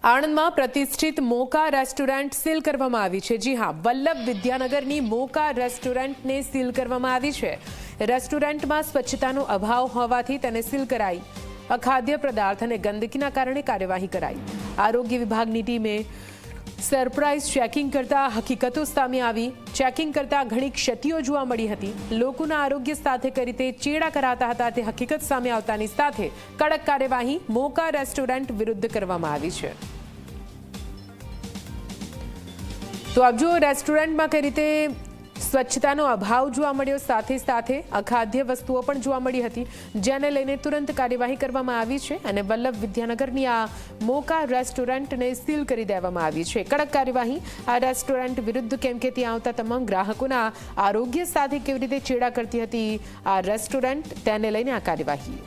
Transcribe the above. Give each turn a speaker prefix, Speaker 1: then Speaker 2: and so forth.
Speaker 1: આણંદમાં પ્રતિષ્ઠિત મોકા restaurant seal કરવામાં આવી છે। જી હા, વલ્લભ વિદ્યાનગરની મોકા રેસ્ટોરન્ટને સીલ કરવામાં આવી છે। રેસ્ટોરન્ટમાં સ્વચ્છતાનો અભાવ હોવાથી તેને સીલ કરાઈ। અખાદ્ય પદાર્થ અને ગંદકીના કારણે કાર્યવાહી કરાઈ। આરોગ્ય વિભાગની ટીમે સરપ્રાઇઝ ચેકિંગ કરતા હકીકતો સામે આવી। ચેકિંગ કરતા ઘણી ક્ષતિઓ જોવા મળી હતી। લોકોના આરોગ્ય સાથે કઈ રીતે ચેડા કરાતા હતા તે હકીકત સામે આવતાની સાથે કડક કાર્યવાહી મોકા રેસ્ટોરન્ટ વિરુદ્ધ કરવામાં આવી છે। તો આપ જો રેસ્ટોરન્ટમાં કઈ રીતે સ્વચ્છતાનો અભાવ જોવા મળ્યો, સાથે સાથે અખાદ્ય વસ્તુઓ પણ જોવા મળી હતી, જેને લઈને તુરંત કાર્યવાહી કરવામાં આવી છે અને વલ્લભ વિદ્યાનગરની આ મોકા રેસ્ટોરન્ટને સીલ કરી દેવામાં આવી છે। કડક કાર્યવાહી આ રેસ્ટોરન્ટ વિરુદ્ધ, કેમ કે ત્યાં આવતા તમામ ગ્રાહકોના આરોગ્ય સાથે કેવી રીતે ચેડા કરતી હતી આ રેસ્ટોરન્ટ, તેને લઈને આ કાર્યવાહી।